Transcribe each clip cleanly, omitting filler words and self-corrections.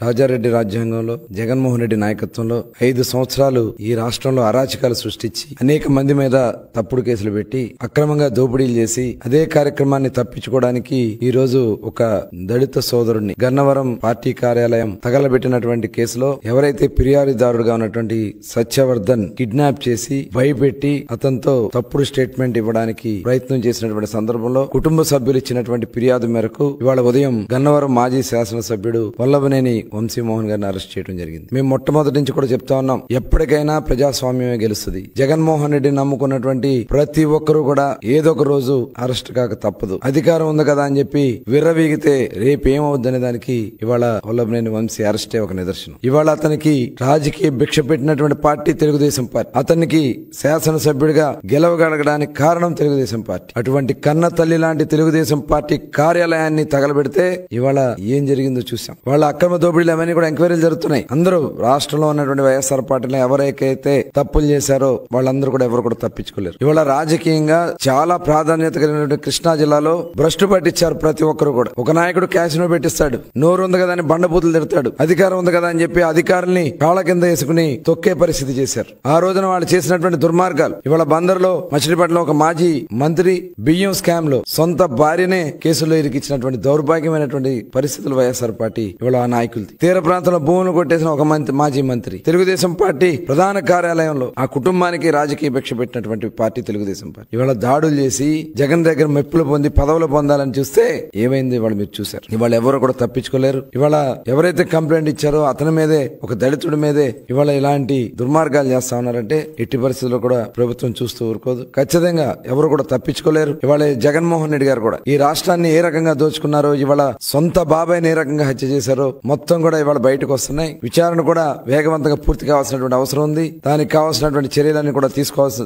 రాజారెడ్డి రాజ్యాంగంలో జగన్మోహన్ రెడ్డి నాయకత్వంలో 5 సంవత్సరాలు ఈ రాష్ట్రంలో అరాచకాలు సృష్టించి అనేక మంది మీద తప్పుడు కేసులు పెట్టి అక్రమంగా దోపిడీలు చేసి అదే కార్యక్రమాన్ని తప్పించుకోవడానికి ఈ రోజు ఒక దళిత సోదరుడిని గన్నవరం పార్టీ కార్యాలయం తగలబెట్టినటువంటి కేసులో ఎవరైతే ఫిర్యాదుదారుడుగా ఉన్నటువంటి సత్యవర్ధన్ కిడ్నాప్ చేసి భయపెట్టి అతనితో తప్పుడు స్టేట్మెంట్ ఇవ్వడానికి ప్రయత్నం చేసినటువంటి సందర్భంలో కుటుంబ సభ్యులు ఇచ్చినటువంటి ఫిర్యాదు మేరకు ఇవాళ ఉదయం గన్నవరం మాజీ శాసనసభ్యుడు వల్లభనేని వంశీమోహన్ గారిని అరెస్ట్ చేయడం జరిగింది. మేము మొట్టమొదటి నుంచి కూడా చెప్తా ఉన్నాం, ఎప్పటికైనా ప్రజాస్వామ్యమే గెలుస్తుంది. జగన్మోహన్ రెడ్డిని నమ్ముకున్నటువంటి ప్రతి ఒక్కరూ కూడా ఏదో ఒక రోజు అరెస్ట్ కాక తప్పదు. అధికారం ఉంది కదా అని చెప్పి విర్రవీగితే రేపేమవుద్దనే దానికి ఇవాళ వల్లభనేని వంశీ అరెస్టే ఒక నిదర్శనం. ఇవాళ అతనికి రాజకీయ భిక్ష పెట్టినటువంటి పార్టీ తెలుగుదేశం పార్టీ. అతనికి శాసనసభ్యుడిగా గెలవగలగడానికి కారణం తెలుగుదేశం పార్టీ. అటువంటి కన్న తల్లి లాంటి తెలుగుదేశం పార్టీ కార్యాలయాన్ని తగలబెడితే ఇవాళ ఏం జరిగిందో చూసాం. వాళ్ళ అక్రమ దోపిడీలు అవన్నీ కూడా ఎంక్వైరీలు జరుగుతున్నాయి. అందరూ రాష్ట్రంలో ఉన్నటువంటి వైఎస్ఆర్ పార్టీలో ఎవరైతే తప్పులు చేశారో వాళ్ళందరూ కూడా ఎవరు కూడా తప్పించుకోలేరు. ఇవాళ రాజకీయంగా చాలా ప్రాధాన్యత కలిగినటువంటి కృష్ణా జిల్లాలో భ్రష్టు పట్టించారు ప్రతి ఒక్కరు కూడా. ఒక నాయకుడు క్యాసినో పెట్టిస్తాడు, నోరు ఉంది కదా అని బండబూతులు తిడతాడు, అధికారం ఉంది కదా అని చెప్పి అధికారుల్ని కాళ్ళ కింద వేసుకుని తొక్కే పరిస్థితి చేశారు. ఆ రోజున వాళ్ళు చేసినటువంటి దుర్మార్గాలు. ఇవాళ బందర్లో మచిలీపట్నంలో ఒక మాజీ మంత్రి బియ్యం స్కామ్ లో సొంత భార్యనే కేసుల్లో ఇరికించినటువంటి దౌర్భాగ్యమైనటువంటి పరిస్థితులు వైఎస్ఆర్ పార్టీ ఇవాళ ఆ నాయకులది. తీర ప్రాంతంలో భూములు కొట్టేసిన ఒక మాజీ మంత్రి. తెలుగుదేశం పార్టీ ప్రధాన కార్యాలయంలో ఆ కుటుంబానికి రాజకీయ భిక్ష పెట్టినటువంటి పార్టీ తెలుగుదేశం పార్టీ. ఇవాళ దాడులు చేసి జగన్ దగ్గర మెప్పులు పొంది పదవులు పొందాలని చూస్తే ఏమైంది ఇవాళ మీరు చూశారు. ఇవాళ ఎవరు కూడా తప్పించుకోలేరు. ఇవాళ ఎవరైతే కంప్లైంట్ ఇచ్చారో అతని మీదే, ఒక దళితుడి మీదే ఇవాళ ఇలాంటి దుర్మార్గాలు చేస్తా ఉన్నారంటే ఎట్టి పరిస్థితుల్లో కూడా ప్రభుత్వం చూస్తూ ఊరుకోదు. ఖచ్చితంగా ఎవరు కూడా తప్పించుకోలేరు. ఇవాళ జగన్మోహన్ రెడ్డి గారు కూడా ఈ రాష్ట్రాన్ని ఏ రకంగా దోచుకున్నారో, ఇవాళ సొంత బాబాయ్ని ఏ రకంగా హత్య చేశారో మొత్తం కూడా ఇవాళ బయటకు వస్తున్నాయి. విచారణ కూడా వేగవంతంగా పూర్తి కావాల్సినటువంటి అవసరం ఉంది. దానికి కావాల్సినటువంటి చర్యలన్నీ కూడా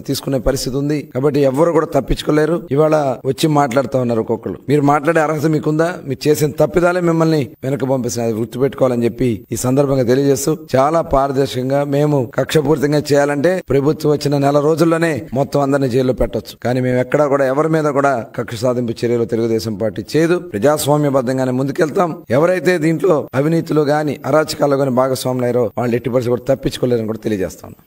తీసుకునే పరిస్థితి ఉంది. కాబట్టి ఎవరు కూడా తప్పించుకోలేరు. ఇవాళ వచ్చి మాట్లాడుతూ ఉన్నారు ఒక్కొక్కరు. మీరు మాట్లాడే అర్హత మీకుందా? మీరు చేసిన తప్పిదాలే మిమ్మల్ని వెనక పంపిస్తున్న గుర్తుపెట్టుకోవాలని చెప్పి ఈ సందర్భంగా తెలియజేస్తూ, చాలా పారదర్శకంగా మేము కక్షపూరితంగా చేయాలంటే ప్రభుత్వం వచ్చిన నెల రోజుల్లోనే మొత్తం అందరినీ జైల్లో పెట్టొచ్చు. కానీ మేము ఎక్కడా కూడా ఎవరి మీద కూడా కక్ష సాధింపు చర్యలు తెలుగుదేశం పార్టీ చేయదు. ప్రజాస్వామ్యబద్ధంగానే ముందుకెళ్తాం. ఎవరైతే దీంట్లో అవినీతిలో గాని అరాచకాల్లో గాని భాగస్వాములయ్యారో వాళ్ళు ఎట్టి పరిస్థితుల్లో కూడా తప్పించుకోలేరని కూడా తెలియజేస్తాను.